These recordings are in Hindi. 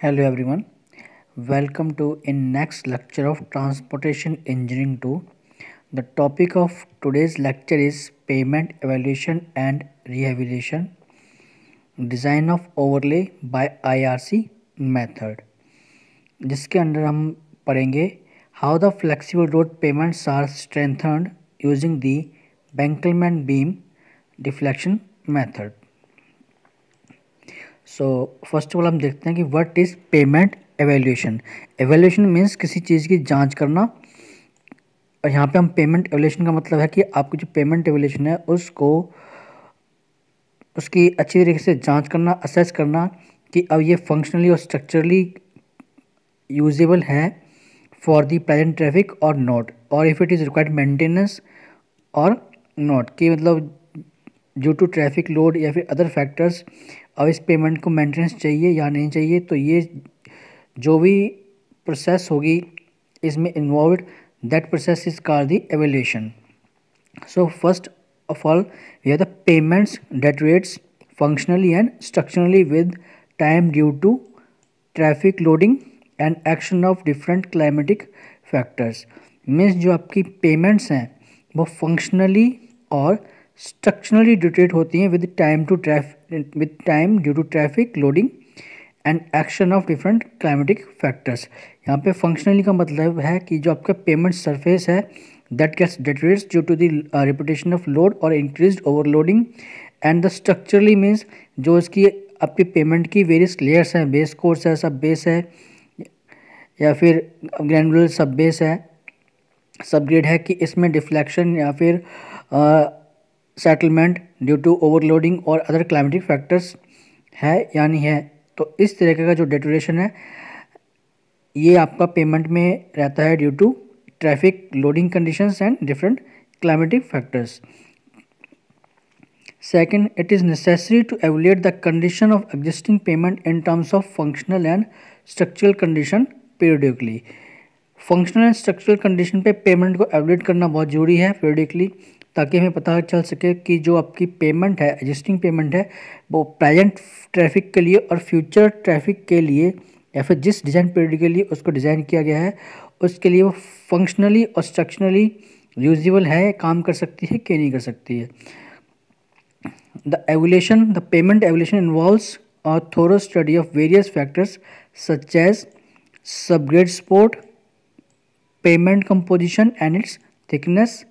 Hello everyone, welcome to in next lecture of Transportation Engineering 2. The topic of today's lecture is Payment Evaluation and Rehabilitation, Design of Overlay by IRC Method, जिसके अंदर हम पढ़ेंगे How the flexible road payments are strengthened using the Benkelman beam deflection method. So first of all हम देखते हैं कि what is payment evaluation. Evaluation means किसी चीज़ की जांच करना, और यहाँ पे हम पेमेंट एवेल्यूएशन का मतलब है कि आपकी जो पेमेंट एवेल्यूएशन है उसको उसकी अच्छी तरीके से जांच करना, असेस करना कि अब ये फंक्शनली और स्ट्रक्चरली यूजेबल है फॉर द प्रेजेंट ट्रैफिक और नॉट, और if it is required maintenance और नॉट, कि मतलब ड्यू टू ट्रैफिक लोड या फिर अदर फैक्टर्स अब इस पेमेंट को मेंटेनेंस चाहिए या नहीं चाहिए। तो ये जो भी प्रोसेस होगी इसमें involve, that process is called the evaluation. So first of all, we have the payments that rates functionally and structurally with time due to traffic loading and action of different climatic factors। Means जो आपकी पेमेंट्स हैं वो फंक्शनली और स्ट्रक्चरली ड्यूटेड होती हैं with time due to traffic loading and action of different climatic factors. यहाँ पे फंक्शनली का मतलब है कि जो आपका पेमेंट सरफेस है that gets deteriorates due to the repetition of load or increased overloading, and the structurally means जो इसकी आपकी पेमेंट की वेरियस लेयर्स हैं, बेस कोर्स है, सब बेस है, या फिर ग्रैनुलर सब बेस है, सब ग्रेड है, कि इसमें डिफ्लेक्शन या फिर सेटलमेंट ड्यू टू ओवरलोडिंग और अदर क्लाइमेटिक फैक्टर्स है या नहीं है। तो इस तरीके का जो डेटोरेशन है ये आपका पेमेंट में रहता है due to traffic loading conditions and different climatic factors. Second, it is necessary to evaluate the condition of existing payment in terms of functional and structural condition periodically. Functional and structural condition पे पेमेंट को एवल्यूएट करना बहुत ज़रूरी है पीरियडिकली, ताकि हमें पता चल सके कि जो आपकी पेमेंट है, एग्जिस्टिंग पेमेंट है, वो प्रेजेंट ट्रैफिक के लिए और फ्यूचर ट्रैफिक के लिए या फिर जिस डिज़ाइन पीरियड के लिए उसको डिज़ाइन किया गया है उसके लिए वो फंक्शनली और स्ट्रक्चरली यूजेबल है, काम कर सकती है कि नहीं कर सकती है। The pavement evaluation involves a thorough study of various factors such as subgrade support, pavement composition and its thickness,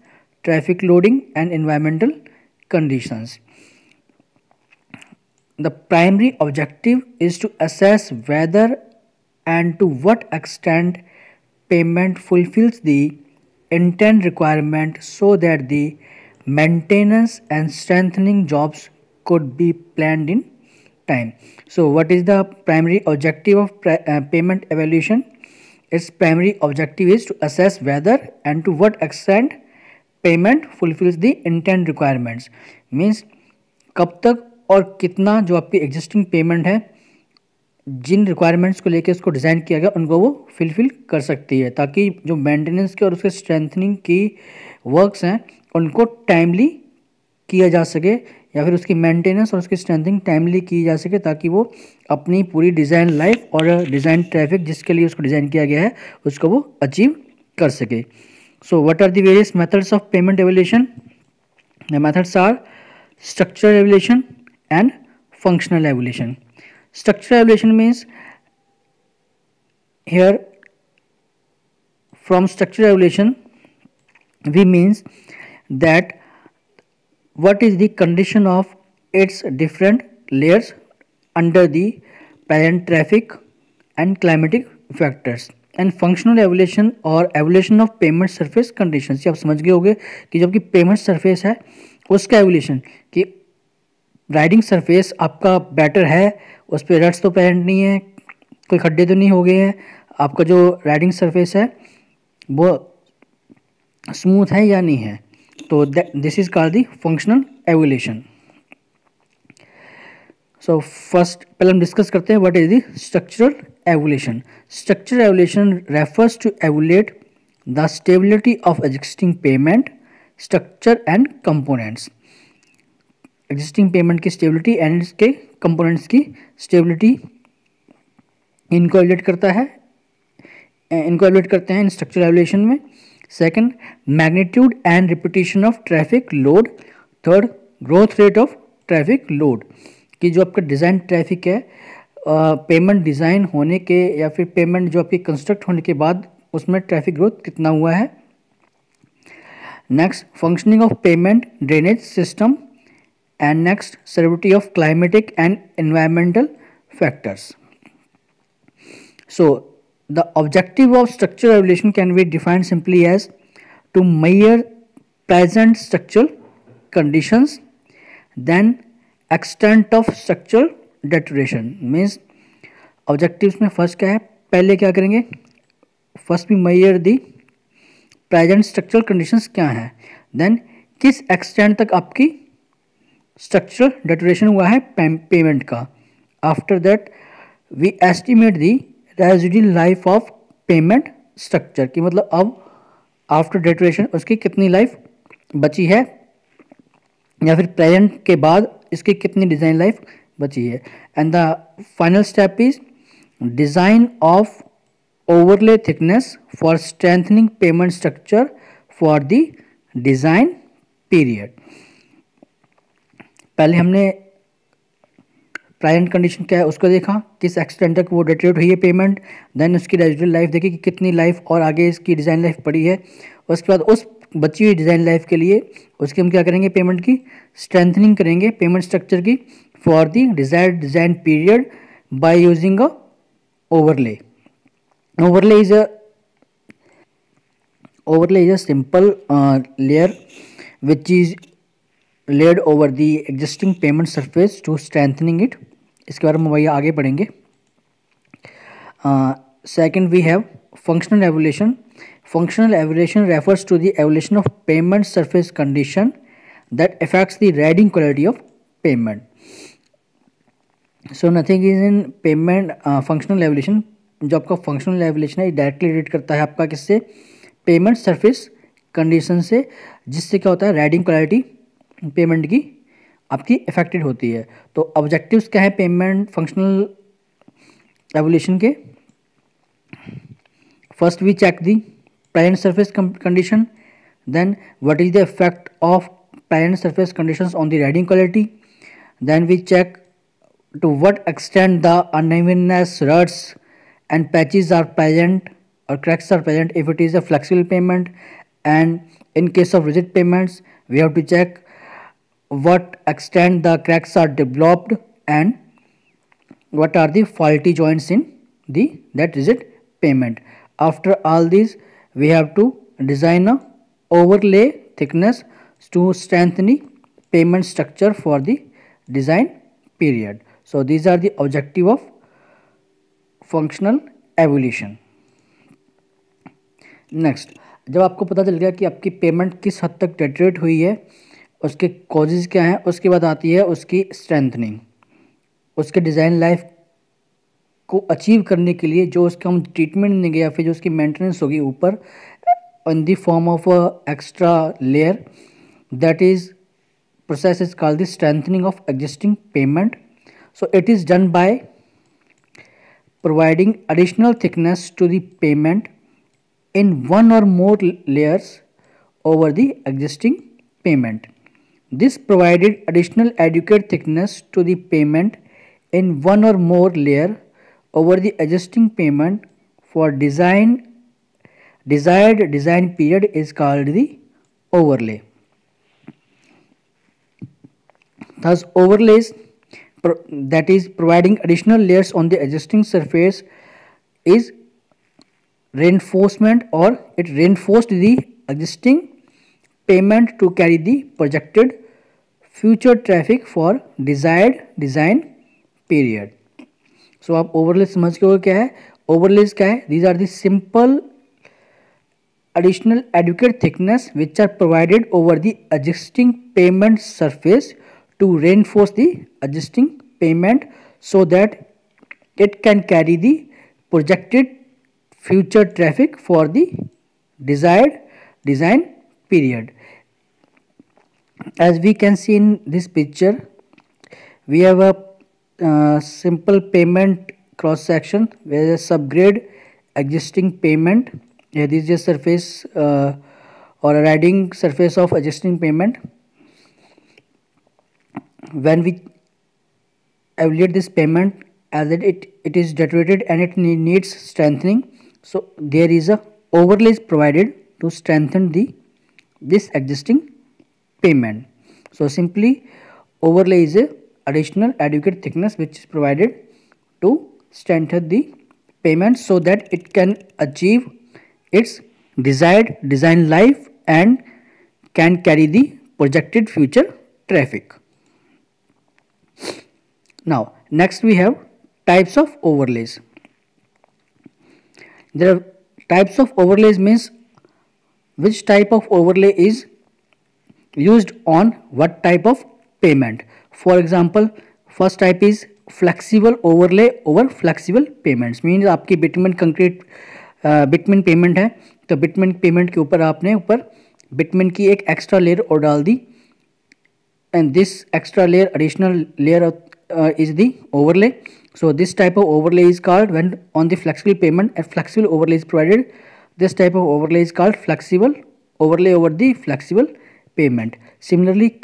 traffic loading and environmental conditions. The primary objective is to assess whether and to what extent payment fulfills the intent requirement so that the maintenance and strengthening jobs could be planned in time. So what is the primary objective of payment evaluation? Its primary objective is to assess whether and to what extent payment fulfills the intent requirements, means कब तक और कितना जो आपकी एग्जिस्टिंग पेमेंट है जिन रिक्वायरमेंट्स को लेकर उसको डिज़ाइन किया गया उनको वो फिलफिल कर सकती है, ताकि जो मेंटेनेंस के और उसके स्ट्रेंथनिंग की वर्क्स हैं उनको टाइमली किया जा सके, या फिर उसकी मेंटेनेंस और उसकी स्ट्रेंथनिंग टाइमली की जा सके, ताकि वो अपनी पूरी डिज़ाइन लाइफ और डिज़ाइन ट्रैफिक जिसके लिए उसको डिज़ाइन किया गया है उसको वो अचीव कर सके। So what are the various methods of pavement evaluation? The methods are structural evaluation and functional evaluation. Structural evaluation means here from structural evaluation we means that what is the condition of its different layers under the present traffic and climatic factors, and functional evaluation और evaluation of payment surface conditions। ये आप समझ गए होंगे कि जब कि पेमेंट सरफेस है उसका एवल्यूशन, कि राइडिंग सरफेस आपका बेटर है, उस पर रट्स तो प्रेजेंट नहीं है, कोई खड्डे तो नहीं हो गए हैं, आपका जो राइडिंग सरफेस है वो स्मूथ है या नहीं है। तो this is called the functional evaluation. So first पहले हम डिस्कस करते हैं what is the structural evaluation. Structural evaluation refers to evaluate the stability of existing pavement structure and components. Existing pavement की स्टेबिलिटी एंड इसके कंपोनेंट्स की स्टेबिलिटी इनको एवेल्यूएट करता है, इनको एवेल्यूएट करते हैं इन स्ट्रक्चरल एवेल्यूएशन में। Second, magnitude and repetition of traffic load. Third, growth rate of traffic load, कि जो आपका डिज़ाइन ट्रैफिक है पेमेंट डिज़ाइन होने के या फिर पेमेंट जो आपकी कंस्ट्रक्ट होने के बाद उसमें ट्रैफिक ग्रोथ कितना हुआ है। Next, functioning of payment drainage system. And next, severity of climatic and environmental factors. So the objective of structural evaluation can be defined simply as to measure present structural conditions, then extent of structural deterioration। means objectives में फर्स्ट क्या है, पहले क्या करेंगे, फर्स्ट भी measure the present structural conditions क्या हैं, देन किस एक्सटेंट तक आपकी स्ट्रक्चरल डेटोरेशन हुआ है पेमेंट का। After that we estimate the residual life of pavement structure, की मतलब अब आफ्टर डेटोरेशन उसकी कितनी लाइफ बची है या फिर प्रेजेंट के बाद इसकी कितनी डिज़ाइन लाइफ बची है। And the final step is design of overlay thickness for strengthening payment structure for the design period. पहले हमने प्रेजेंट कंडीशन क्या है उसको देखा, किस एक्सटेंट तक वो डेटोरेट हुई है पेमेंट, देन उसकी रेजिडुअल लाइफ देखी कि कितनी लाइफ और आगे इसकी डिज़ाइन लाइफ पड़ी है। उसके बाद उस बची हुई डिज़ाइन लाइफ के लिए उसके हम क्या करेंगे, पेमेंट की स्ट्रेंथनिंग करेंगे पेमेंट स्ट्रक्चर की for the desired design period by using a overlay. Overlay is a simple layer which is laid over the existing payment surface to strengthening it। इसके बारे में भैया आगे पढ़ेंगे। Second we have functional evaluation। Functional evaluation refers to the evaluation of payment surface condition that affects the reading quality of payment। So nothing is in payment functional evaluation। जो आपका फंक्शनल एवल्यूएशन है डायरेक्टली रिलेट करता है आपका किससे, पेमेंट सरफेस कंडीशन से, जिससे क्या होता है रीडिंग क्वालिटी पेमेंट की आपकी इफेक्टेड होती है। तो ऑब्जेक्टिव्स क्या है पेमेंट फंक्शनल एवल्यूएशन के, first we check the present surface condition, then what is the effect of present surface conditions on the reading quality, then we check to what extent the unevenness, ruts and patches are present or cracks are present if it is a flexible payment, and in case of rigid payments we have to check what extent the cracks are developed and what are the faulty joints in that rigid payment. After all these we have to design a overlay thickness to strengthen the payment structure for the design period. So these are the objective of functional evaluation। Next, जब आपको पता चल गया कि आपकी पेमेंट किस हद तक डेटोरेट हुई है, उसके कॉजेज़ क्या हैं, उसके बाद आती है उसकी स्ट्रेंथनिंग। उसके डिज़ाइन लाइफ को अचीव करने के लिए जो उसका हम ट्रीटमेंट देंगे या फिर जो उसकी मेंटेनेंस होगी ऊपर इन the form of extra layer, that is process is called the strengthening of existing payment. So it is done by providing additional thickness to the payment in one or more layers over the existing payment. This provided additional adequate thickness to the payment in one or more layer over the existing payment for desired design period is called the overlay. Thus overlays, that is providing additional layers on the existing surface, is reinforcement or it reinforced the existing payment to carry the projected future traffic for desired design period. So आप overlay समझ गए क्या है, overlays क्या है, these are the simple additional adequate thickness which are provided over the existing payment surface to reinforce the existing payment so that it can carry the projected future traffic for the desired design period. As we can see in this picture, we have a simple payment cross section, whereas subgrade existing payment. Yeah, this is a surface or a riding surface of existing payment. When we evaluate this payment as it is deteriorated and it needs strengthening, so there is a overlays provided to strengthen this existing payment. So simply overlay is a additional adequate thickness which is provided to strengthen the payment so that it can achieve its desired design life and can carry the projected future traffic. Now next we have types of overlays. There are types of overlays means which type of overlay is used on what type of payment. For example, first type is flexible overlay over flexible payments. Means आपकी बिटमेन कंक्रीट बिटमेन पेमेंट है तो बिटमेन पेमेंट के ऊपर आपने ऊपर बिटमेन की एक एक्स्ट्रा लेयर और डाल दी and this extra layer additional layer is the overlay. So this type of overlay is called when on the flexible payment a flexible overlay is provided. This type of overlay is called flexible overlay over the flexible payment. Similarly,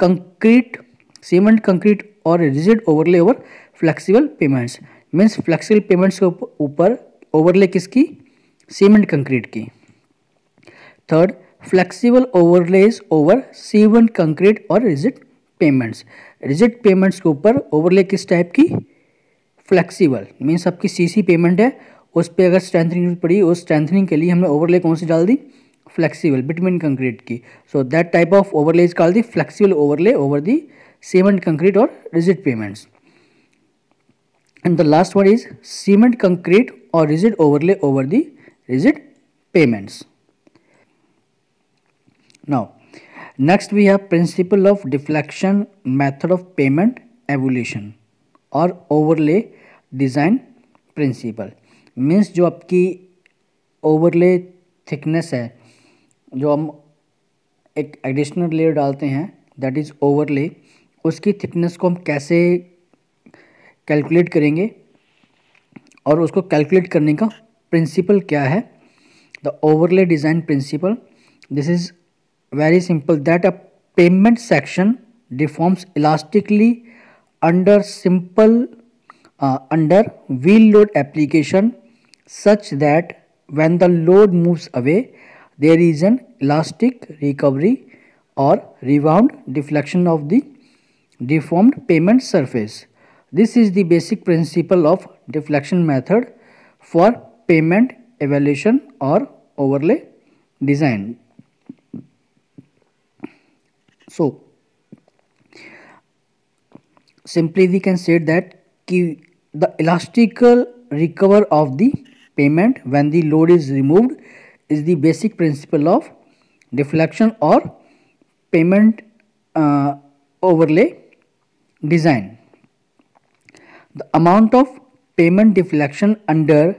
cement concrete or rigid overlay over flexible payments means flexible payments के ऊपर overlay किसकी, cement concrete की. Third, flexible overlays over cement concrete or rigid payments. Rigid payments के ऊपर ओवरले किस टाइप की, फ्लेक्सिबल मीन्स आपकी सीसी पेमेंट है उस पर अगर स्ट्रेंथनिंग पड़ी उस स्ट्रेंथनिंग के लिए हमने ओवरले कौन सी डाल दी, फ्लेक्सिबल बिटवीन कंक्रीट की. So that type of overlay is called the flexible overlay over the cement concrete और rigid pavements. And the last one is cement concrete और rigid overlay over the rigid pavements. Now next we have principle of deflection, method of payment, evolution और overlay design principle. मीन्स जो आपकी overlay thickness है जो हम एक additional layer डालते हैं that is overlay, उसकी thickness को हम कैसे calculate करेंगे और उसको calculate करने का principle क्या है. The overlay design principle, this is very simple, that a payment section deforms elastically under wheel load application such that when the load moves away there is an elastic recovery or rebound deflection of the deformed payment surface. This is the basic principle of deflection method for payment evaluation or overlay design. So simply we can say that the elastical recover of the payment when the load is removed is the basic principle of deflection or payment overlay design. The amount of payment deflection under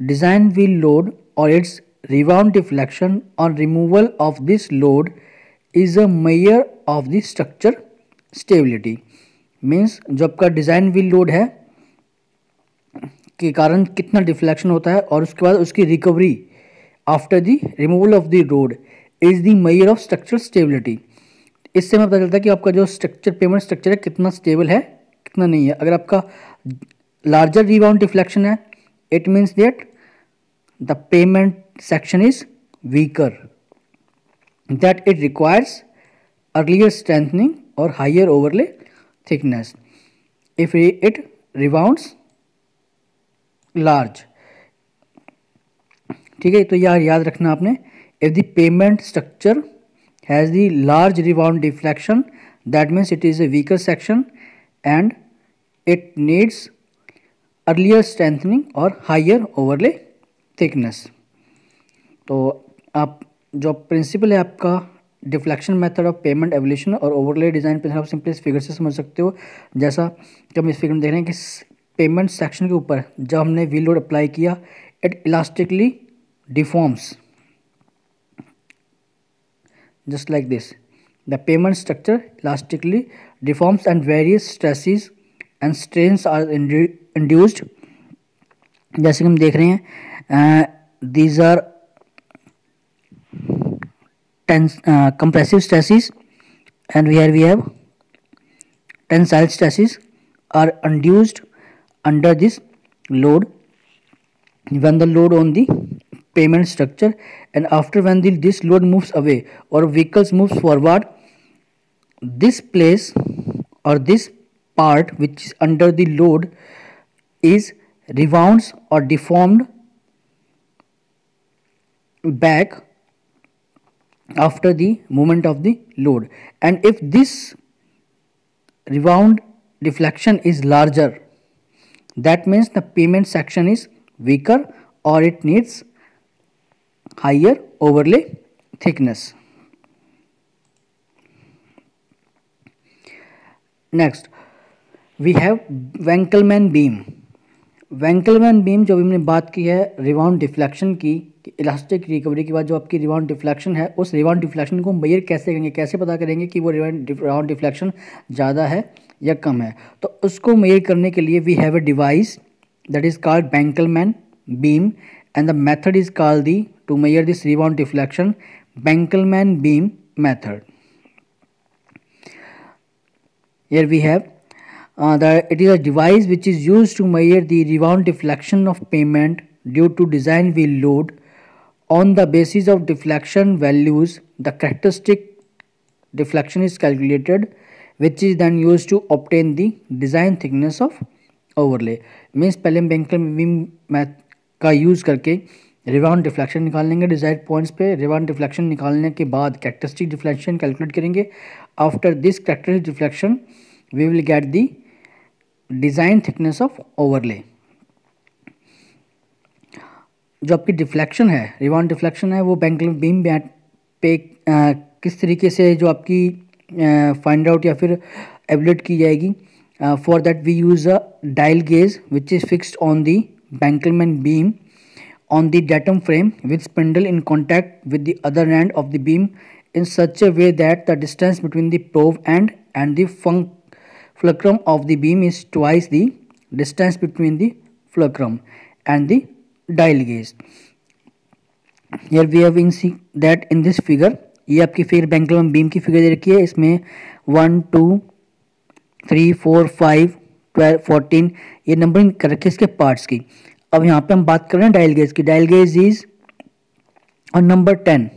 design wheel load or its rebound deflection or removal of this load is a measure of the structure stability. Means जो आपका डिज़ाइन व्हील लोड है के कारण कितना डिफ्लेक्शन होता है और उसके बाद उसकी recovery after the removal of the road is the measure of structural stability. इससे हमें पता चलता है कि आपका जो स्ट्रक्चर पेमेंट स्ट्रक्चर है कितना स्टेबल है कितना नहीं है. अगर आपका लार्जर रिबाउंड डिफ्लेक्शन है it means that the pavement section is weaker, that it requires earlier strengthening or higher overlay thickness. If it rebounds large, ठीक है. तो याद रखना आपने, if the payment structure has the large rebound deflection that means it is a weaker section and it needs earlier strengthening or higher overlay thickness. तो आप जो प्रिंसिपल है आपका deflection method of payment evolution और ओवरले डिज़ाइन पे आप सिंपली इस फिगर से समझ सकते हो. जैसा कि हम इस फिगर में देख रहे हैं कि पेमेंट सेक्शन के ऊपर जब हमने व्हील लोड अप्लाई किया it elastically deforms just like this. The payment structure elastically deforms and various stresses and strains are induced जैसे कि हम देख रहे हैं, these are compressive stresses, and here we have tensile stresses are induced under this load when the load on the pavement structure, and after when this load moves away or vehicles moves forward, this place or this part which is under the load is rebounds or deformed back after the movement of the load. And if this rebound deflection is larger, that means the pavement section is weaker or it needs higher overlay thickness. Next we have Winkelmann beam. Benkelman beam जो हमने बात की है रिबाउंड डिफ्लेक्शन की, इलास्टिक रिकवरी के बाद जो आपकी रिबाउंड डिफ्लेक्शन है, उस रिबाउंड डिफ्लेक्शन को मेजर कैसे करेंगे, कैसे पता करेंगे कि वो रिबाउंड डिफ्लेक्शन ज़्यादा है या कम है? तो उसको मेजर करने के लिए we have a device that is called Winkelmann beam and the method is called the to measure this rebound deflection Winkelmann beam method. Here we have it is a device which is used to measure the rebound deflection of pavement due to design wheel load. On the basis of deflection values, the characteristic deflection is calculated, which is then used to obtain the design thickness of overlay. Means पहले हम Winkelmann beam का यूज़ करके रिबाउंड डिफ्लेक्शन निकाल लेंगे डिजायर्ड पॉइंट्स पे. रिबाउंड डिफ्लेक्शन निकालने के बाद कैरेक्टरिस्टिक डिफ्लेक्शन कैलकुलेट करेंगे. After this characteristic deflection we will get the design thickness of overlay. जो आपकी डिफ्लेक्शन है, रिबाउंड डिफ्लेक्शन है, वो Winkelmann बीम पे किस तरीके से जो आपकी फाइंड आउट या फिर एवलेट की जाएगी. For that we use a dial gauge which is fixed on the Winkelmann beam on the datum frame with spindle in contact with the other end of the beam in such a way that the distance between the probe end and the fulcrum of the beam is twice the distance between the fulcrum and the dial gauge. Here we have see that in this figure, ये आपकी फिगर Winkelmann beam की फिगर दे रखी है. इसमें 1 2 3 4 5 12 14 ये नंबरिंग कर रखी है इसके पार्ट्स की. अब यहाँ पे हम बात कर रहे हैं डायल गेज की. Dial gauge is on number 10.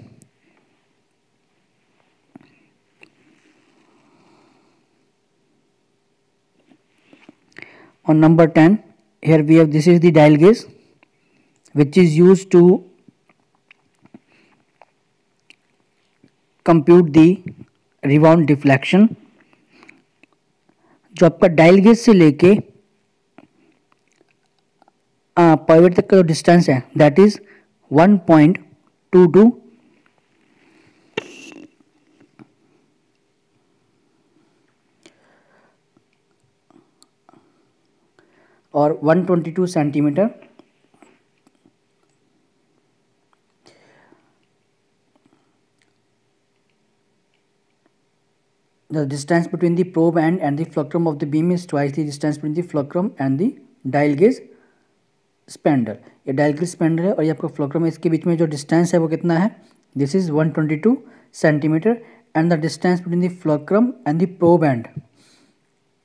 On number 10, here we have this is the dial gauge which is used to compute the rebound deflection. जो आपका डायल गेज से लेके पाइवट तक का जो डिस्टेंस है दैट इज 1.22 और 122 centimetre. The distance between the probe end and the fulcrum of the beam is twice the distance between the fulcrum and the dial gauge spindle. ये डायल गेज स्पेंडल है और ये आपका फ्लोक्रम है. इसके बीच में जो डिस्टेंस है वो कितना है? This is 122 centimetre and the distance between the fulcrum and the probe and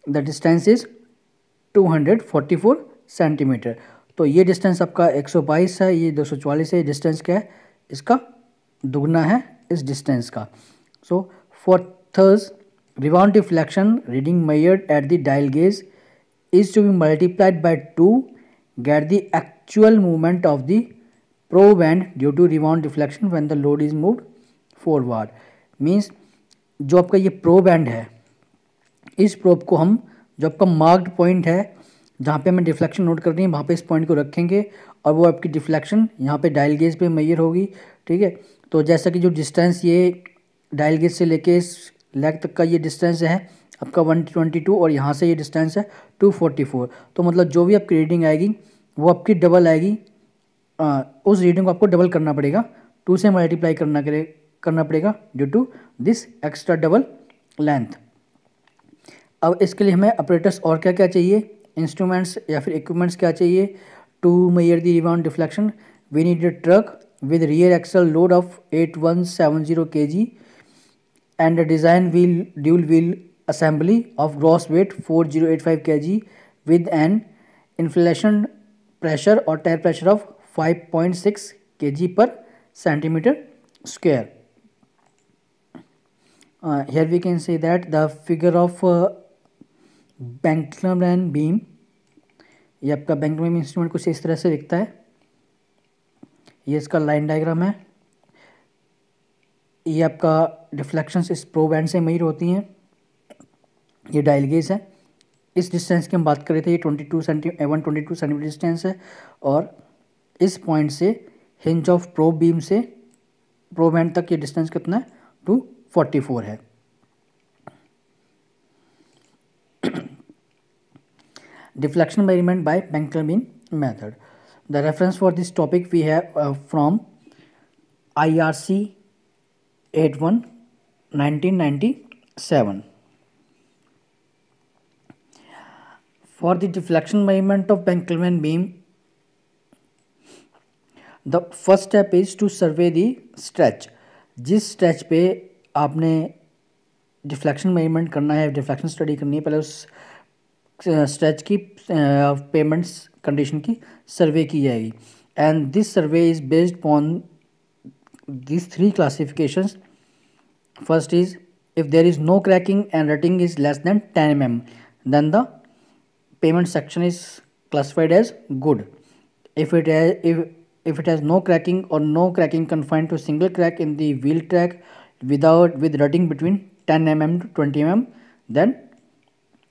the distance is 244 centimetre. तो ये डिस्टेंस आपका 122 है, ये 244 है. डिस्टेंस क्या है? इसका दुगना है इस डिस्टेंस का. So for this rebound deflection reading measured at the dial gauge is to be multiplied by 2 get the actual movement of the probe end due to rebound deflection when the load is moved forward. Means जो आपका ये प्रोब एंड है, इस प्रोब को हम जो आपका मार्क्ड पॉइंट है जहाँ पे हमें डिफ्लेक्शन नोट करनी है वहाँ पे इस पॉइंट को रखेंगे और वो आपकी डिफ्लेक्शन यहाँ पे डायल गेज पे मेजर होगी. ठीक है. तो जैसा कि जो डिस्टेंस ये डायल गेज से लेके इस लेग तक का ये डिस्टेंस है आपका 122 और यहाँ से ये डिस्टेंस है 244. तो मतलब जो भी आपकी रीडिंग आएगी वो आपकी डबल आएगी. उस रीडिंग को आपको डबल करना पड़ेगा, 2 से मल्टीप्लाई करना पड़ेगा due to this extra double length. अब इसके लिए हमें ऑपरेटर्स और क्या क्या चाहिए, इंस्ट्रूमेंट्स या फिर इक्विपमेंट्स क्या चाहिए To measure the rebound deflection, we need a truck with rear axle load of 8170 kg and a design wheel dual wheel assembly of gross weight 4085 kg with an inflation pressure or tire pressure of 5.6 kg per centimeter square. Here we can say that the figure of Benkelman beam, ये आपका Benkelman इंस्ट्रूमेंट कुछ इस तरह से दिखता है. ये इसका लाइन डायग्राम है. ये आपका डिफ्लेक्शंस इस प्रो बैंड से मेजर होती हैं. ये डायल गेज है. इस डिस्टेंस की हम बात कर रहे थे, ये 122 सेंटीमीटर डिस्टेंस है और इस पॉइंट से हिंज ऑफ प्रो बीम से प्रो बैंड तक ये डिस्टेंस कितना है 244 है. Deflection measurement by Benkelman method. The reference for this topic we have from IRC 81 1997. For the deflection measurement of Benkelman beam, the first step is to survey the stretch. जिस स्ट्रेच पे आपने डिफ्लेक्शन मेजरमेंट करना है, डिफ्लेक्शन स्टडी करनी है, पहले उस स्ट्रेच की पेमेंट्स कंडीशन की सर्वे की जाएगी. And this survey is based on this three classifications. First is if there is no cracking and rutting is less than 10 mm, then the pavement section is classified as good. If it has no cracking or no cracking confined to single crack in the wheel track with rutting between 10 mm to 20 mm, then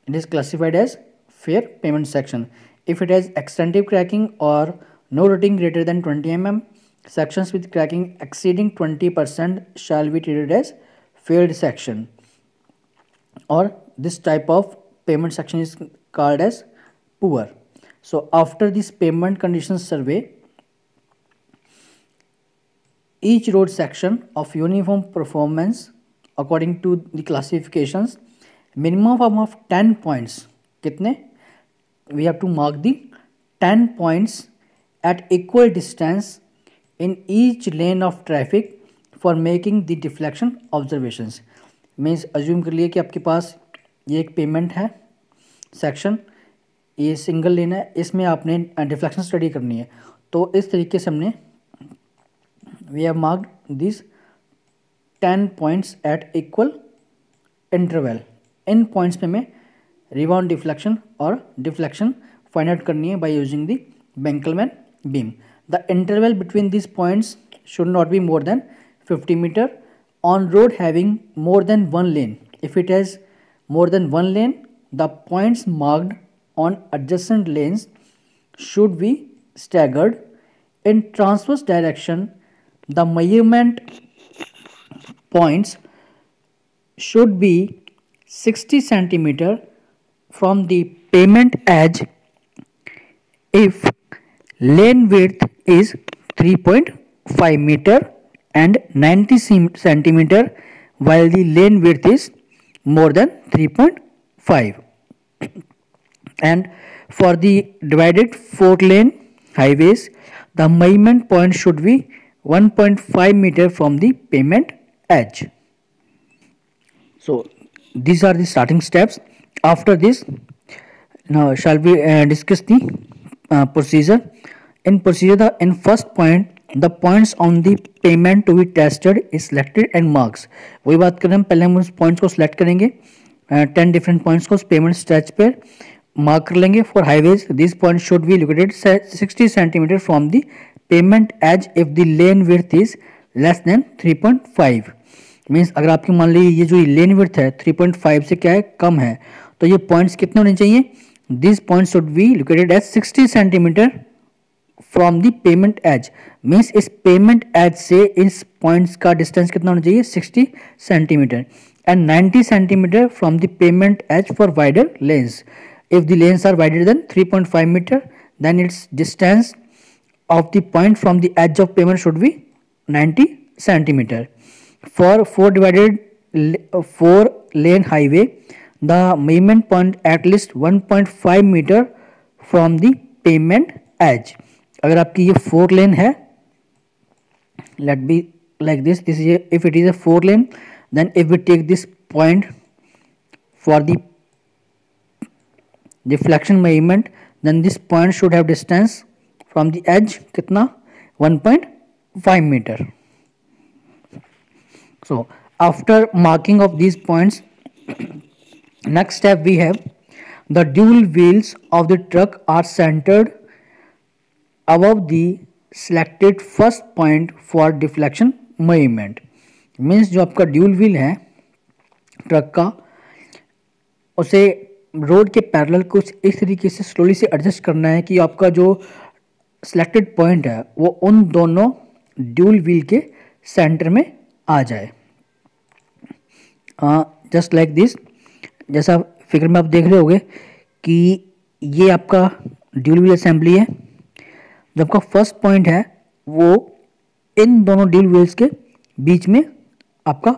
it is classified as fair payment section. If it has extensive cracking or no rutting greater than 20 mm, sections with cracking exceeding 20% shall be treated as failed section, or this type of payment section is called as poor. So after this payment conditions survey, each road section of uniform performance according to the classifications, minimum of 10 points. कितने? We have to mark the 10 points at equal distance in each lane of traffic for making the deflection observations. Means assume कर लिए कि आपके पास ये एक पेमेंट है सेक्शन, ये सिंगल लेन है, इसमें आपने डिफ्लेक्शन स्टडी करनी है. तो इस तरीके से हमने we have marked these 10 points at equal interval. In points पे हमें रिबाउंड डिफ्लेक्शन और डिफ्लेक्शन फाइंड आउट करनी है by using the Benkelman beam. The interval between these points should not be more than 50 meter on road having more than one lane. If it has more than one lane, the points marked on adjacent lanes should be staggered in transverse direction. The measurement points should be 60 centimeter from the pavement edge if lane width is 3.5 meter and 90 centimeter while the lane width is more than 3.5. And for the divided 4-lane highways, the measurement point should be 1.5 meter from the pavement edge. So these are the starting steps. After this, now shall we discuss the procedure. In procedure, in first point, the points on the pavement to be tested is selected and marks. वही बात करें हम, पहले हम उस पॉइंट्स को सिलेक्ट करेंगे, 10 डिफरेंट पॉइंट्स को पेमेंट स्ट्रेच पर मार्क कर लेंगे. For highways this point should be located 60 centimetre from the pavement edge if the lane width is less than 3.5. Means अगर आपकी मान लीजिए ये जो लेन विड्थ है 3.5 से क्या है कम है, तो ये पॉइंट्स कितने होने चाहिए? This point should be located as 60 centimetre from the pavement edge. Means इस पेमेंट एज से इस पॉइंट्स का डिस्टेंस कितना होना चाहिए? 60 centimetre. And 90 centimetre from the pavement edge for wider lanes. If the lanes are wider than 3.5 meter, then its distance of the point from the edge of pavement should be 90 centimeter. For 4 lane highway, the measurement point at least 1.5 meter from the pavement edge. अगर आपकी ये 4 लेन है, let be like this is if it is a 4 lane, then if we take this point for the deflection measurement, then this point should have distance from the edge कितना 1.5 meter. So after marking of these points, next step we have the dual wheels of the truck are centered above the selected first point for deflection measurement. Means जो आपका ड्यूल व्हील है ट्रक का, उसे रोड के पैरेलल कुछ इस तरीके से स्लोली से एडजस्ट करना है कि आपका जो सिलेक्टेड पॉइंट है वो उन दोनों ड्यूल व्हील के सेंटर में आ जाए। जस्ट लाइक दिस, जैसा फिगर में आप देख रहे होंगे कि ये आपका ड्यूल व्हील असेंबली है। जो आपका फर्स्ट पॉइंट है वो इन दोनों ड्यूल व्हील्स के बीच में आपका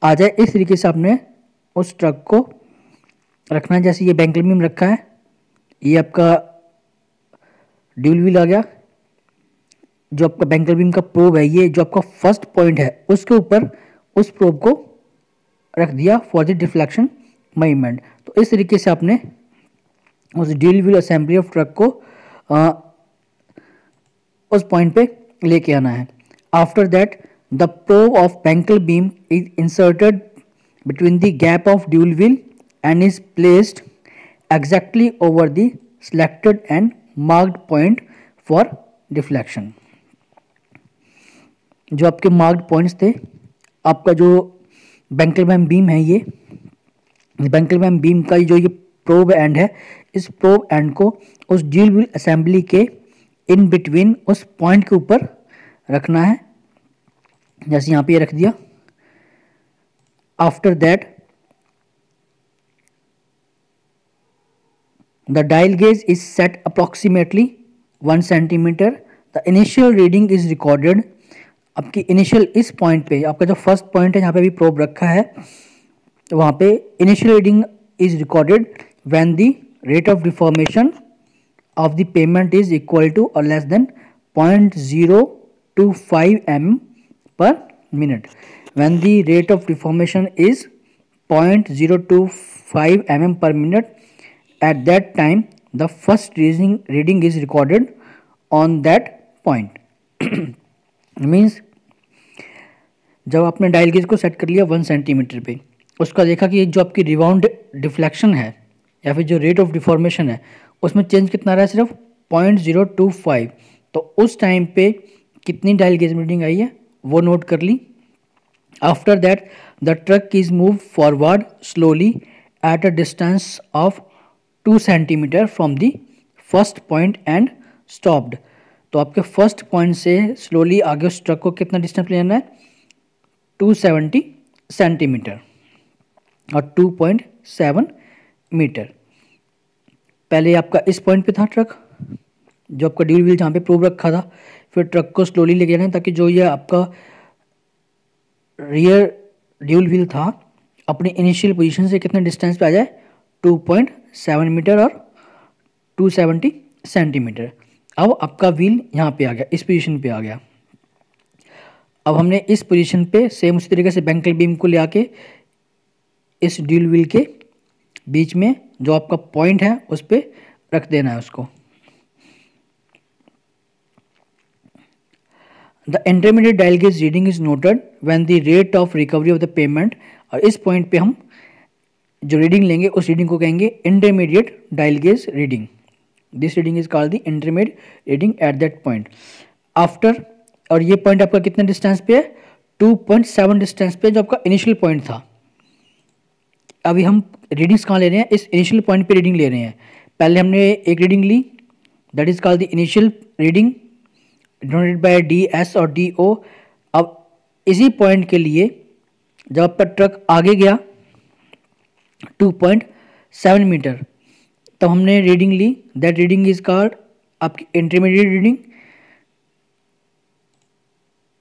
आ जाए। इस तरीके से आपने उस ट्रक को रखना है। जैसे ये बैंकल बीम रखा है, ये आपका ड्यूल व्हील आ गया। जो आपका बैंकल बीम का प्रोब है, ये जो आपका फर्स्ट पॉइंट है उसके ऊपर उस प्रोब को रख दिया फॉर द डिफ्लेक्शन मेजरमेंट। तो इस तरीके से आपने उस dual wheel assembly of truck को उस पॉइंट पे लेके आना है। After that the probe of Benkelman beam is inserted between the gap of dual wheel and is placed exactly over the selected and marked point for deflection. जो आपके मार्क्ड पॉइंट्स थे, आपका जो बैंकल बीम है, ये बैंकल बीम का जो ये प्रोब एंड है, इस प्रोब एंड को उस ड्यूल व्हील असेंबली के इन बिटवीन उस पॉइंट के ऊपर रखना है। जैसे यहाँ पे रख दिया। After that the dial gauge is set approximately 1 centimeter. The initial reading is recorded. आपकी इनिशियल इस पॉइंट पे, आपका जो फर्स्ट पॉइंट है जहाँ पे भी प्रोब रखा है, तो वहाँ पे initial reading is recorded when the rate of deformation of the pavement is equal to और less than 0.025 mm per minute. When the rate of deformation is 0.025 mm per minute, at that time the first reading is recorded on that point. Means जब आपने डायल गेज को सेट कर लिया 1 सेंटीमीटर पे, उसका देखा कि जो आपकी रिबाउंड डिफ्लेक्शन है या फिर जो रेट ऑफ डिफॉर्मेशन है उसमें चेंज कितना रहा है, सिर्फ 0.025। तो उस टाइम पे कितनी डायल गेज रीडिंग आई है वो नोट कर ली। After that the truck is move forward slowly at a distance of 2 centimetre from the first point and stopped. तो आपके फर्स्ट पॉइंट से स्लोली आगे उस ट्रक को कितना डिस्टेंस लेना है, 270 सेंटीमीटर और 2.7 मीटर। पहले आपका इस पॉइंट पे था ट्रक, जो आपका ड्यूल व्हील जहाँ पे प्रोब रखा था, फिर ट्रक को स्लोली लेके जाना है ताकि जो ये आपका रियर ड्यूल व्हील था अपनी इनिशियल पोजीशन से कितने डिस्टेंस पे आ जाए, 2.7 मीटर और 270 सेंटीमीटर। अब आपका व्हील यहाँ पे आ गया, इस पोजीशन पे आ गया। अब हमने इस पोजीशन पे सेम उसी तरीके से बैंकल बीम को ले आके इस ड्यूल व्हील के बीच में जो आपका पॉइंट है उस पर रख देना है उसको। The intermediate dial gauge reading is noted when the rate of recovery of the payment. और इस पॉइंट पे हम जो रीडिंग लेंगे उस रीडिंग को कहेंगे intermediate dial gauge reading. This reading is called the intermediate reading at that point. After, और ये पॉइंट आपका कितने डिस्टेंस पे है, 2.7 डिस्टेंस पे जो आपका इनिशियल पॉइंट था। अभी हम रीडिंग्स कहाँ ले रहे हैं, इस इनिशियल पॉइंट पे रीडिंग ले रहे हैं। पहले हमने एक रीडिंग ली, that is called the initial reading denoted by DS और DO। अब इसी पॉइंट के लिए जब आपका ट्रक आगे गया 2.7 मीटर, तब हमने रीडिंग ली, दैट रीडिंग इज कॉल्ड आपकी intermediate reading.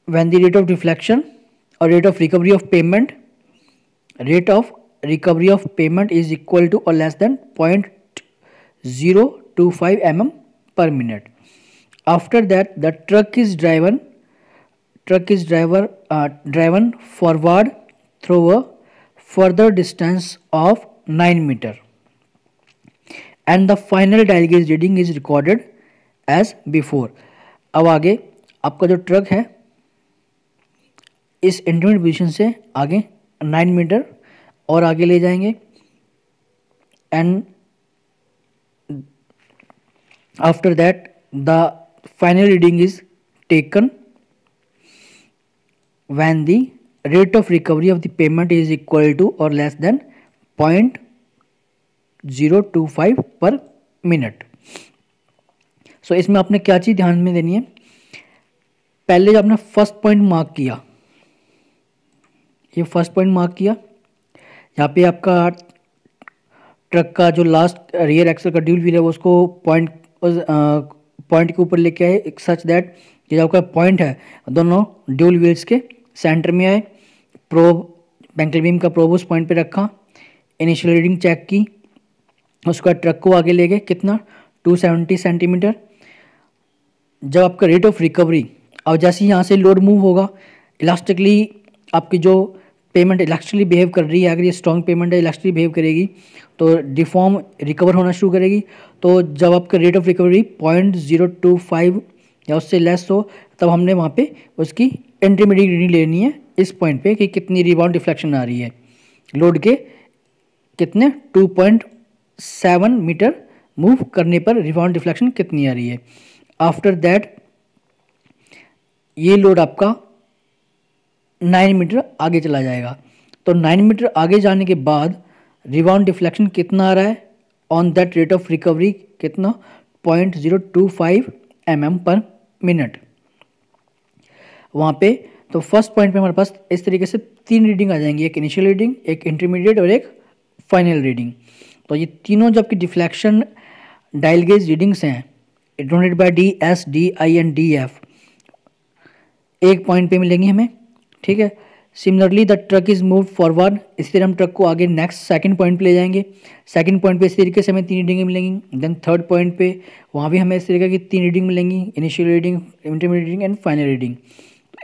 When the rate of deflection और rate of recovery of pavement, rate of recovery of pavement is equal to और less than 0.025 mm per minute। After that, the truck is driven forward through a further distance of 9 meter, and the final dial gauge reading is recorded as before. अब आगे आपका जो ट्रक है इस इंटरमीडिएट पोजीशन से आगे 9 मीटर और आगे ले जाएंगे, and after that the final reading is taken when the rate of recovery of the payment is equal to or less than 0.025 per minute. सो इसमें आपने क्या चीज़ ध्यान में देनी है, पहले जो आपने फर्स्ट पॉइंट मार्क किया, ये फर्स्ट पॉइंट मार्क किया, यहाँ पे आपका ट्रक का जो लास्ट रियर एक्सल का ड्यूल व्हील है वो उसको पॉइंट के ऊपर लेके आए, एक सच दैट ये जो आपका पॉइंट है दोनों ड्यूल व्हील्स के सेंटर में आए। प्रोब बैंकल बीम का प्रोब उस पॉइंट पे रखा, इनिशियल रीडिंग चेक की, उसका ट्रक को आगे ले गए कितना 270 सेंटीमीटर। जब आपका रेट ऑफ रिकवरी, और जैसे यहाँ से लोड मूव होगा इलास्टिकली आपकी जो पेमेंट इलास्टिकली बिहेव कर रही है, अगर ये स्ट्रॉन्ग पेमेंट है इलास्टिकली बिहेव करेगी तो डिफॉर्म रिकवर होना शुरू करेगी। तो जब आपका रेट ऑफ रिकवरी 0.025 या उससे लेस हो तब हमने वहाँ पे उसकी इंटरमीडिएट रीडिंग लेनी है इस पॉइंट पे कि कितनी रिबाउंड डिफ्लेक्शन आ रही है, लोड के कितने 2.7 मीटर मूव करने पर रिबाउंड डिफ्लेक्शन कितनी आ रही है। आफ्टर दैट ये लोड आपका 9 मीटर आगे चला जाएगा, तो 9 मीटर आगे जाने के बाद रिबाउंड डिफ्लेक्शन कितना आ रहा है on that rate of recovery कितना 0.025 mm पर मिनट। वहाँ पे तो फर्स्ट पॉइंट पे हमारे पास इस तरीके से 3 रीडिंग आ जाएंगी, एक इनिशियल रीडिंग, एक इंटरमीडिएट और एक फाइनल रीडिंग। तो ये तीनों जो आपकी डिफ्लेक्शन डायल गेज रीडिंग्स हैं denoted by D S D I and D F एक पॉइंट पे मिलेंगी हमें, ठीक है। Similarly the truck is move forward, इस तरह हम ट्रक को आगे नेक्स्ट सेकंड पॉइंट पे ले जाएंगे, सेकंड पॉइंट पे इस तरीके से हमें 3 रीडिंग मिलेंगी। देन थर्ड पॉइंट पे वहाँ भी हमें इस तरीके की 3 रीडिंग मिलेंगी, initial reading, intermediate reading and final reading.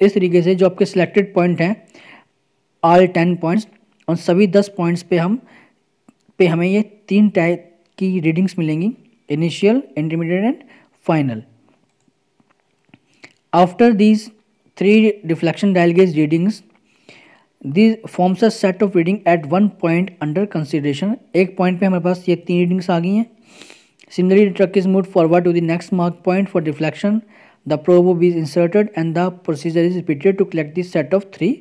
इस तरीके से जो आपके सिलेक्टेड पॉइंट हैं ऑल 10 पॉइंट्स, उन सभी 10 पॉइंट्स पे हमें ये 3 टाइप की रीडिंग्स मिलेंगी, initial, intermediate and final. After these 3 deflection dial gauge readings, this forms a set of reading at one point under consideration. एक पॉइंट पे हमारे पास ये 3 रीडिंग्स आ गई हैं। Similarly truck is move forward to the next mark point for deflection, the probe is inserted and the procedure is repeated to collect this set of 3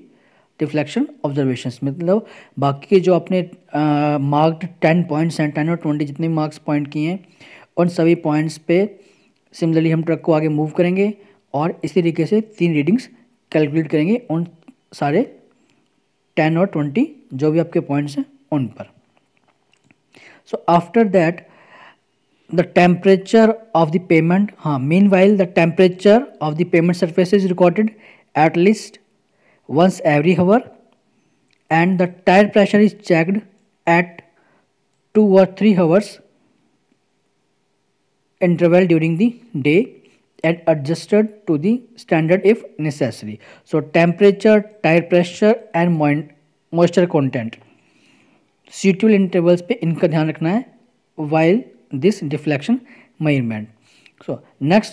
deflection observations. मतलब बाकी के जो आपने मार्क्ड 10 पॉइंट्स हैं, 10 और 20 जितने मार्क्स पॉइंट किए हैं, उन सभी पॉइंट्स पे सिमिलरली हम ट्रक को आगे मूव करेंगे और इसी तरीके से 3 रीडिंग्स कैलकुलेट करेंगे उन सारे 10 और 20 जो भी आपके पॉइंट्स हैं उन पर। So after that the temperature of the pavement, हाँ meanwhile the temperature of the pavement surface is recorded at least once every hour and the tire pressure is checked at 2 or 3 hours interval during the day and adjusted to the standard if necessary. So temperature, tire pressure and moisture content suitable intervals पे इनका ध्यान रखना है while this deflection measurement. So next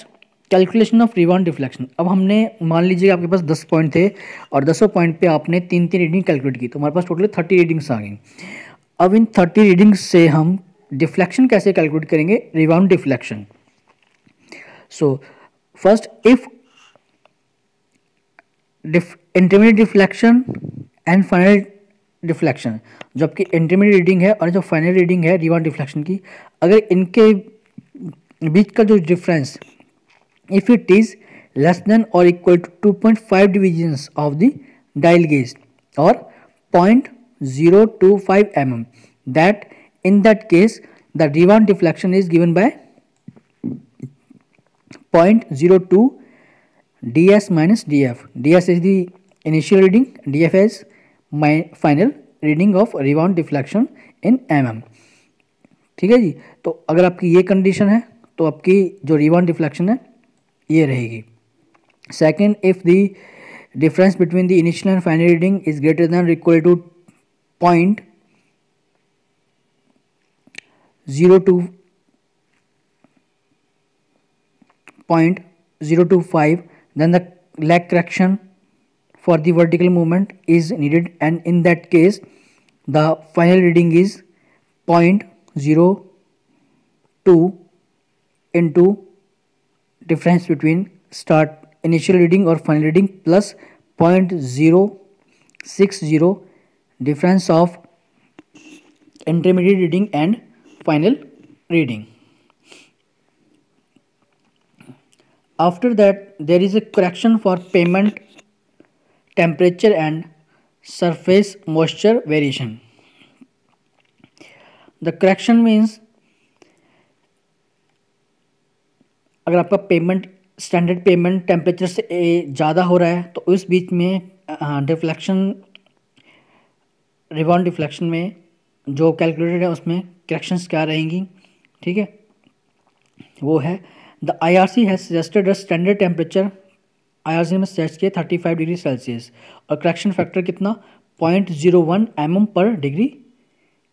calculation of rebound deflection. अब हमने मान लीजिए आपके पास 10 पॉइंट थे और 10 पॉइंट पे आपने 3 रीडिंग कैलकुलेट की, तो हमारे पास टोटल 30 रीडिंग्स आ गई। अब इन 30 रीडिंग्स से हम डिफ्लेक्शन कैसे कैलकुलेट करेंगे, rebound deflection. So first if intermediate deflection and final deflection, जो आपकी इंटरमीडिएट रीडिंग है और जो फाइनल रीडिंग है रिबाउंड डिफ्लेक्शन की, अगर इनके बीच का जो difference if it is less than or equal to 2.5 divisions of the dial gauge or 0.025 mm, that in that case the rebound deflection is given by 0.02 ds minus df. ds is the initial reading, df is my final reading of rebound deflection in mm. ठीक है जी। तो अगर आपकी ये कंडीशन है तो आपकी जो रिबाउंड डिफ्लेक्शन है ये रहेगी. Second, if the difference between the initial and final reading is greater than or equal to point 0.025, then the lag correction for the vertical movement is needed, and in that case the final reading is 0.02 into difference between start initial reading or final reading plus 0.060 difference of intermediate reading and final reading. After that, there is a correction for pavement temperature and surface moisture variation. The correction means अगर आपका पेमेंट स्टैंडर्ड पेमेंट टेम्परेचर से ज़्यादा हो रहा है तो उस बीच में डिफ्लेक्शन रिबाउंड डिफ्लेक्शन में जो कैलकुलेटेड है उसमें करेक्शंस क्या रहेंगी, ठीक है, वो है the IRC has suggested a standard temperature. IRC में सजेस्ट किया 35 डिग्री सेल्सियस और करेक्शन फैक्टर कितना 0.01 mm पर degree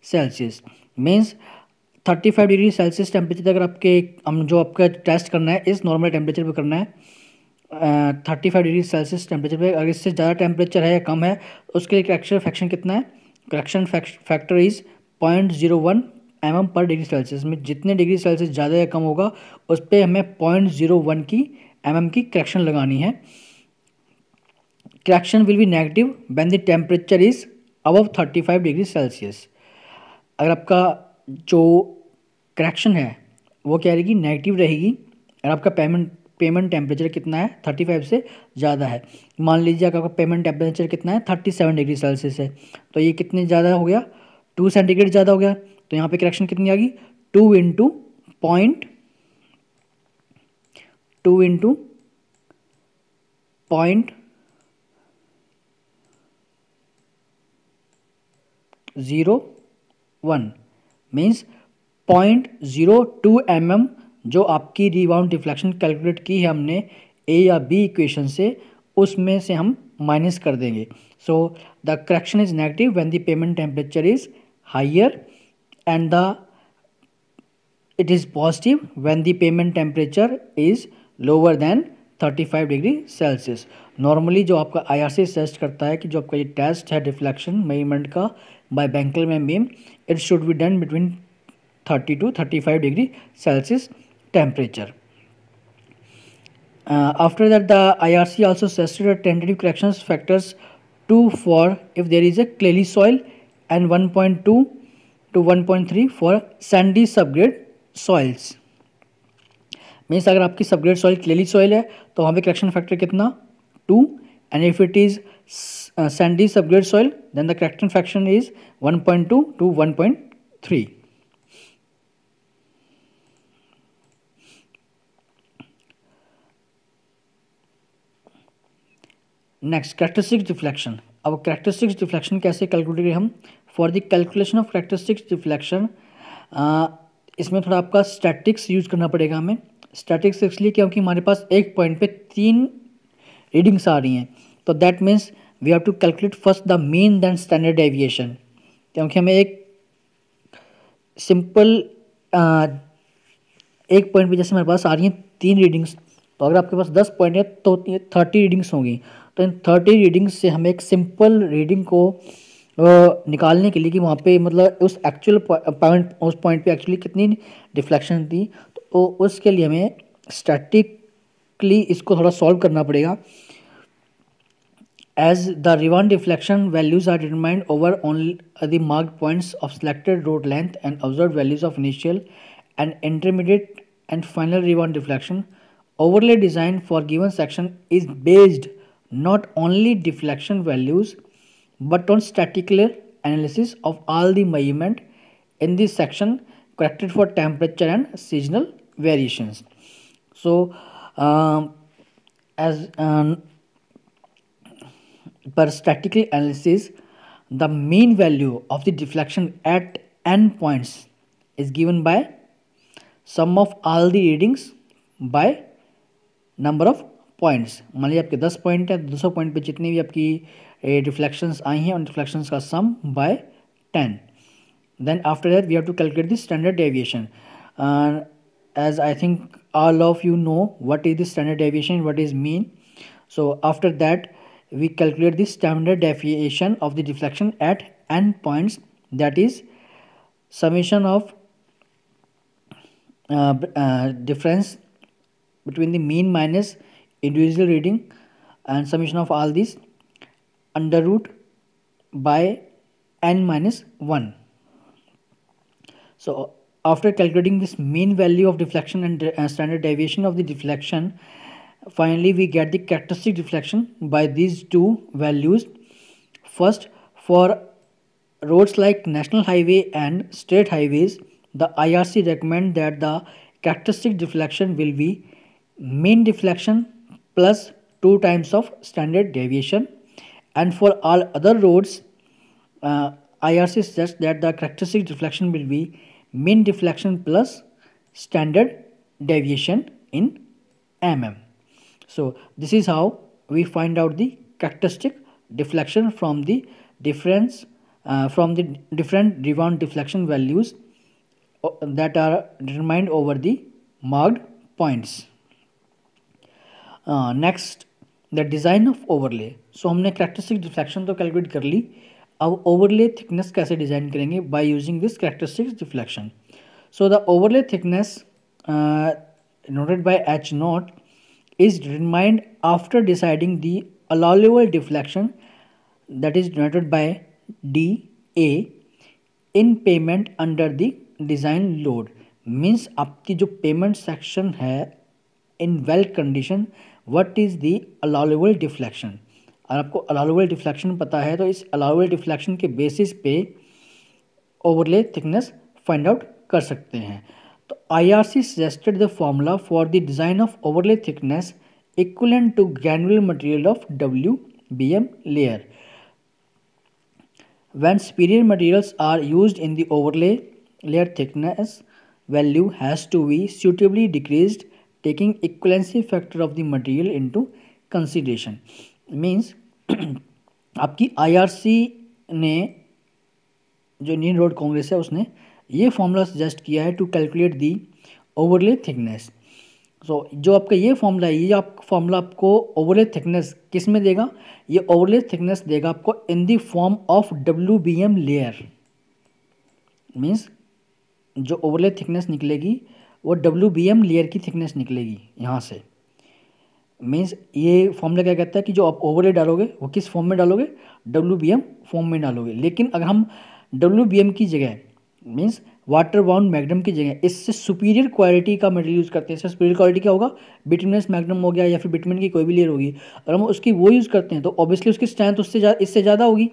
Celsius. Means 35 degree Celsius temperature अगर आपके जो आपका टेस्ट करना है इस नॉर्मल टेम्परेचर पे करना है 35 डिग्री सेल्सियस टेम्परेचर पे. अगर इससे ज़्यादा टेम्परेचर है या कम है उसके लिए करेक्शन फैक्शन कितना है, करेक्शन फैक्टर इज़ 0.01 mm पर डिग्री सेल्सियस. में जितने डिग्री सेल्सियस ज़्यादा या कम होगा उस पर हमें 0.01 की mm की करेक्शन लगानी है. Correction will be negative when the temperature is above 35 degree Celsius. अगर आपका जो करेक्शन है वो क्या रहेगी, नेगेटिव रहेगी. अगर आपका पेमेंट टेम्परेचर कितना है 35 से ज़्यादा है. मान लीजिए अगर आपका पेमेंट टेम्परेचर कितना है 37 डिग्री सेल्सियस है तो ये कितने ज़्यादा हो गया 2 सेंटीग्रेड ज़्यादा हो गया. तो यहाँ पे करेक्शन कितनी आ गई 2 इंटू पॉइंट 0.01 मीन्स 0.02 mm जो आपकी रिबाउंड डिफ्लेक्शन कैलकुलेट की है हमने ए या बी इक्वेशन से उसमें से हम माइनस कर देंगे. So the correction is negative when the pavement temperature is higher and the it is positive when the pavement temperature is lower than 35 degree Celsius. Normally जो आपका IRC सजेस्ट करता है कि जो आपका ये टेस्ट है डिफ्लेक्शन मेजरमेंट का by Benkelman beam it should be done between 30 to 35 degree Celsius temperature. After that, the IRC also suggested a tentative corrections factors 2 for if there is a clayey soil and 1.2 to 1.3 for sandy subgrade soils. Means अगर आपकी सबग्रेड सॉइल क्लेली सॉइल है तो वहाँ पे करेक्शन फैक्टर कितना 2 and if it is sandy subgrade soil then the correction factor is 1.2 to 1.3. Next characteristics deflection. अब कैरेक्टरिस्टिक्स डिफ्लेक्शन कैसे कैलकुलेट करें हम. For the calculation of characteristics deflection इसमें थोड़ा आपका स्टैटिक्स यूज़ करना पड़ेगा हमें. स्टैटिक्स इसलिए क्योंकि हमारे पास एक पॉइंट पे 3 रीडिंग्स आ रही हैं तो that means we have to calculate first the mean then standard deviation. क्योंकि हमें एक सिंपल एक पॉइंट पे जैसे हमारे पास आ रही हैं 3 रीडिंग्स तो अगर आपके पास 10 पॉइंट है तो 30 रीडिंग्स होंगी. तो इन 30 रीडिंग्स से हमें एक सिंपल रीडिंग को निकालने के लिए कि वहाँ पे मतलब उस एक्चुअल पॉइंट उस पॉइंट पे एक्चुअली कितनी डिफ्लेक्शन थी तो उसके लिए हमें स्टैटिकली इसको थोड़ा सॉल्व करना पड़ेगा. As the rebound deflection values are determined over only the marked points of selected road length and observe values of initial and intermediate and final rebound deflection. Overlay design for given section is based not only deflection values but on statistical analysis of all the measurement in this section corrected for temperature and seasonal variations. So as per statistical analysis the mean value of the deflection at n points is given by sum of all the readings by number of points. मान लीजिए आपके 10 पॉइंट है, 200 पॉइंट पे जितनी भी आपकी रिफ्लेक्शंस आई हैं उन रिफ्लेक्शंस का सम bye 10। Then after that we have to calculate the standard deviation. As I think all of you know what is the standard deviation, what is mean. So after that we calculate the standard deviation of the deflection at n points, that is summation of difference between the mean minus individual reading and summation of all these under root by n minus 1. So after calculating this mean value of deflection and standard deviation of the deflection, finally we get the characteristic deflection by these two values. First, for roads like national highway and state highways, the IRC recommend that the characteristic deflection will be mean deflection plus 2 times of standard deviation, and for all other roads IRC suggests that the characteristic deflection will be mean deflection plus standard deviation in mm. So this is how we find out the characteristic deflection from the different Revon deflection values that are determined over the marked points. Next the design of overlay. So हमने कैरेक्टरिस्टिक डिफ्लेक्शन तो कैलकुलेट कर ली, अब ओवरले थिकनेस कैसे डिज़ाइन करेंगे by using this characteristic deflection. So the overlay thickness noted by H nought is determined after deciding the allowable deflection, that is denoted by DA, in payment under the design load. Means आपकी जो पेमेंट सेक्शन है in well condition what is the allowable deflection. और आपको अलाउएबल डिफ्लेक्शन पता है तो इस अलाउएबल डिफ्लेक्शन के बेसिस पे ओवरले थिकनेस फाइंड आउट कर सकते हैं। तो IRC suggested the formula for the design of overlay thickness equivalent to granular material of WBM layer. When superior materials are used in the overlay layer, thickness value has to be suitably decreased, taking equivalency factor of the material into consideration. Means आपकी IRC ने जो इंडियन रोड कांग्रेस है उसने ये फॉर्मूला सजेस्ट किया है to calculate the overlay thickness. So जो आपका ये फॉर्मूला है, ये आप फॉर्मूला आपको ओवरले थिकनेस किस में देगा, ये ओवरले थिकनेस देगा आपको इन the form of WBM layer. Means जो ओवरले थिकनेस निकलेगी वो WBM लेयर की थिकनेस निकलेगी यहाँ से। मीन्स ये फॉर्मूला क्या कहता है कि जो आप ओवरले डालोगे वो किस फॉर्म में डालोगे, WBM फॉर्म में डालोगे। लेकिन अगर हम WBM की जगह मीन्स वाटर बाउंड मैग्नम की जगह इससे सुपीरियर क्वालिटी का मटेरियल यूज़ करते हैं, इससे सुपीरियर क्वालिटी क्या होगा, बिटुमिनस मैग्नम हो गया या फिर बिटुमिन की कोई भी लेयर होगी, अगर हम उसकी वो यूज़ करते हैं तो ऑब्वियसली उसकी स्ट्रेंथ इससे ज़्यादा होगी।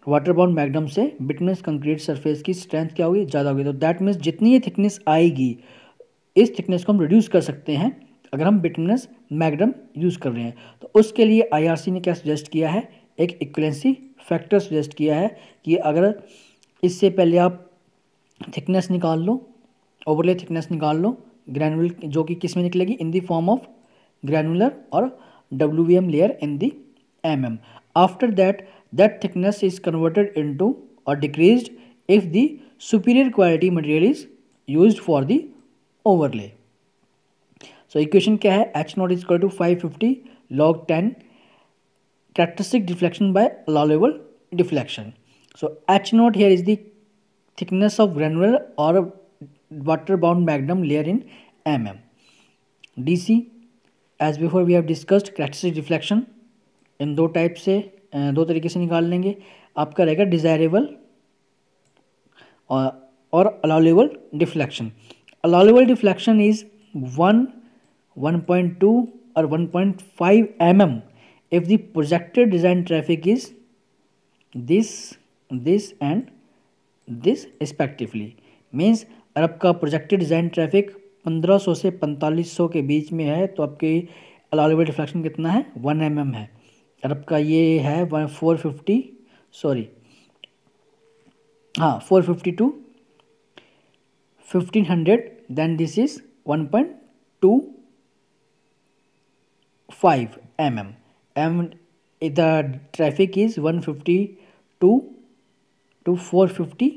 वाटर बाउंड मैग्नम से बिटुमिनस कंक्रीट सरफेस की स्ट्रेंथ क्या होगी, ज़्यादा होगी। तो दैट मीन्स जितनी ये थिकनेस आएगी इस थिकनेस को हम रिड्यूस कर सकते हैं अगर हम बिटुमिनस मैग्नम यूज़ कर रहे हैं। तो उसके लिए IRC ने क्या सजेस्ट किया है, एक इक्वलेंसी फैक्टर सजेस्ट किया है कि अगर इससे पहले आप थिकनेस निकाल लो, ओवरले थिकनेस निकाल लो ग्रैनुलर, जो कि किस में निकलेगी, in the form of granular और WBM layer in the MM. After that thickness is converted into और decreased if the superior quality material is used for the overlay. So equation क्या है, H nought is equal to 550 log 10 characteristic deflection by allowable deflection. So H naught here is the thickness of granular or water bound magnum layer in mm. DC as before we have discussed characteristic deflection इन दो टाइप से दो तरीके से निकाल लेंगे। आपका रहेगा डिजायरेबल और allowable deflection. Allowable deflection is 1.2 or 1.5 mm if the projected design traffic is this and this respectively. Means अगर आपका प्रोजेक्टेड डिज़ाइन ट्रैफिक 1500 से 4500 के बीच में है तो आपकी अलाउएबल डिफ्लेक्शन कितना है, 1 mm है। अगर आपका ये है 450 to 1500 then this is 1.2 5 mm and the traffic is 152 to 450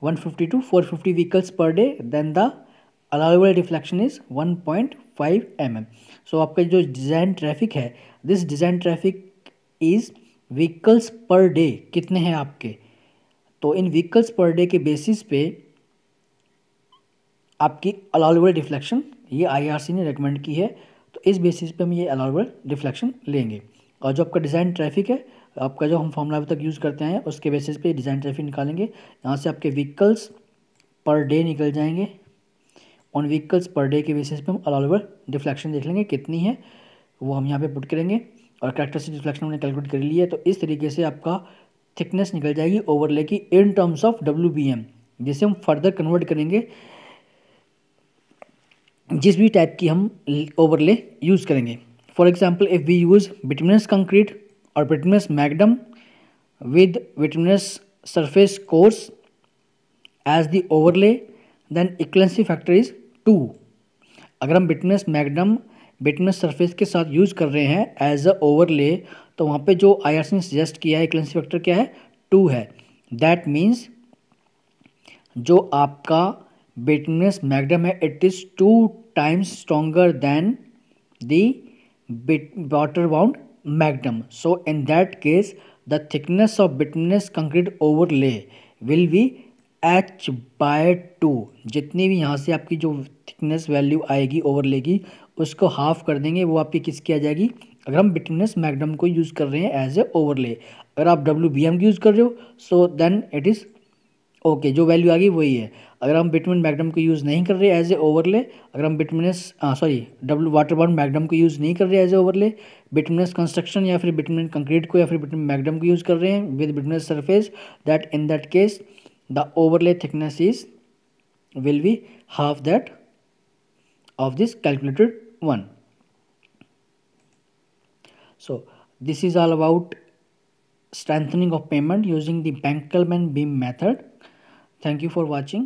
150 to 450 vehicles per day, then the allowable deflection is 1.5 mm. So आपका जो डिज़ाइन ट्रैफिक है, this design traffic is vehicles per day कितने हैं आपके, तो इन व्हीकल्स पर डे के बेसिस पे आपकी अलाउबल डिफ्लेक्शन ये आईआरसी ने रेकमेंड की है, तो इस बेसिस पे हम ये अलाउबल डिफ्लेक्शन लेंगे। और जो आपका डिज़ाइन ट्रैफिक है, आपका जो हम फॉर्मूला अभी तक यूज़ करते हैं उसके बेसिस पे डिज़ाइन ट्रैफिक निकालेंगे। यहाँ से आपके व्हीकल्स पर डे निकल जाएंगे, ऑन व्हीकल्स पर डे के बेसिस पे हम अलाउबल डिफ्लेक्शन देख लेंगे कितनी है, वो हम यहाँ पे पुट करेंगे और कैरेक्टरिस्टिक डिफ्लेक्शन हमने कैलकुलेट कर लिया है। तो इस तरीके से आपका थिकनेस निकल जाएगी ओवरले की इन टर्म्स ऑफ WBM, जिसे हम फर्दर कन्वर्ट करेंगे जिस भी टाइप की हम ओवरले यूज़ करेंगे। For example if we use bituminous concrete और bituminous macadam with bituminous surface course as the overlay, then equivalency factor is 2। अगर हम बिटुमिनस मैग्डम बिटुमिनस सरफेस के साथ यूज़ कर रहे हैं एज अ ओवरले, तो वहाँ पे जो आईआरसी ने सजेस्ट किया है इक्वलेंसी फैक्टर क्या है, 2 है। दैट मीन्स जो आपका बिटुमिनस मैग्डम है it is 2 times stronger than the water bound magnum. So in that case the thickness of bituminous concrete overlay will be h by 2। जितनी भी यहाँ से आपकी जो थिकनेस वैल्यू आएगी ओवरले की उसको हाफ कर देंगे, वो आपकी किसकी आ जाएगी, अगर हम बिटुमिनस मैग्डम को यूज़ कर रहे हैं एज ए ओवरले। अगर आप WBM यूज़ कर रहे हो so then it is okay, जो वैल्यू आ गई वही है। अगर हम बिटुमिन मैग्डम को यूज़ नहीं कर रहे एज ए ओवरले, अगर हम बिटुमिनस वाटर बाउंड मैग्डम को यूज़ नहीं कर रहे as a overlay, bituminous construction या फिर बिटुमिन कंक्रीट को या फिर बिटुमिन मैग्डम को यूज़ कर रहे हैं with bituminous surface, that in that case the overlay thickness is will be half that of this calculated one. So this is all about strengthening of payment using the Benkelman beam method. Thank you for watching.